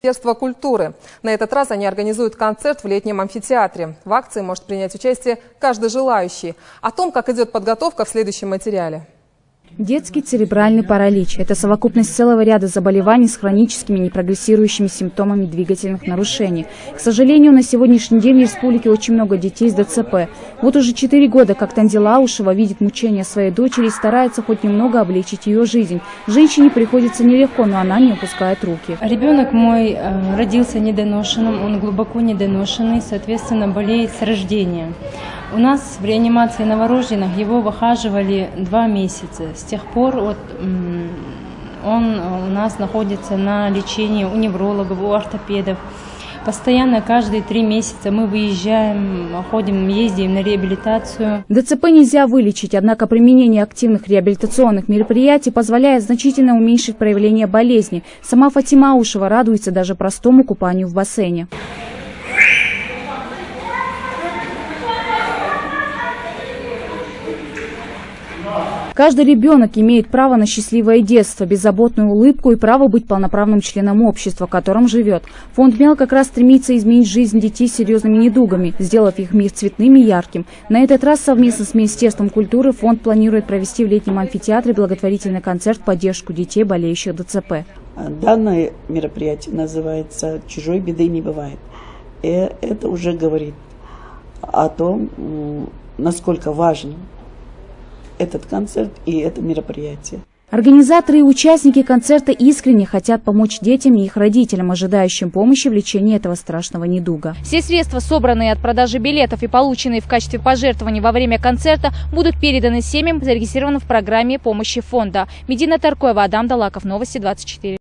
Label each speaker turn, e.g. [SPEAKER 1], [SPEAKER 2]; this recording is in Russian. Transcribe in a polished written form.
[SPEAKER 1] Министерство культуры. На этот раз они организуют концерт в летнем амфитеатре. В акции может принять участие каждый желающий. О том, как идет подготовка, в следующем материале.
[SPEAKER 2] Детский церебральный паралич – это совокупность целого ряда заболеваний с хроническими непрогрессирующими симптомами двигательных нарушений. К сожалению, на сегодняшний день в республике очень много детей с ДЦП. Вот уже 4 года, как Танзила Аушева видит мучения своей дочери и старается хоть немного облегчить ее жизнь. Женщине приходится нелегко, но она не опускает руки.
[SPEAKER 3] Ребенок мой родился недоношенным, он глубоко недоношенный, соответственно, болеет с рождения. У нас в реанимации новорожденных его выхаживали 2 месяца. С тех пор он у нас находится на лечении у неврологов, у ортопедов. Постоянно каждые 3 месяца мы выезжаем, ездим на реабилитацию.
[SPEAKER 2] ДЦП нельзя вылечить, однако применение активных реабилитационных мероприятий позволяет значительно уменьшить проявление болезни. Сама Фатима Аушева радуется даже простому купанию в бассейне. Каждый ребенок имеет право на счастливое детство, беззаботную улыбку и право быть полноправным членом общества, в котором живет. Фонд МЕЛ как раз стремится изменить жизнь детей с серьезными недугами, сделав их мир цветным и ярким. На этот раз совместно с Министерством культуры фонд планирует провести в летнем амфитеатре благотворительный концерт в поддержку детей, болеющих ДЦП.
[SPEAKER 4] Данное мероприятие называется «Чужой беды не бывает». И это уже говорит о том, насколько важно этот концерт и это мероприятие.
[SPEAKER 2] Организаторы и участники концерта искренне хотят помочь детям и их родителям, ожидающим помощи в лечении этого страшного недуга.
[SPEAKER 5] Все средства, собранные от продажи билетов и полученные в качестве пожертвований во время концерта, будут переданы семьям, зарегистрированным в программе помощи фонда. Медина Таркоева, Адам Далаков, Новости 24.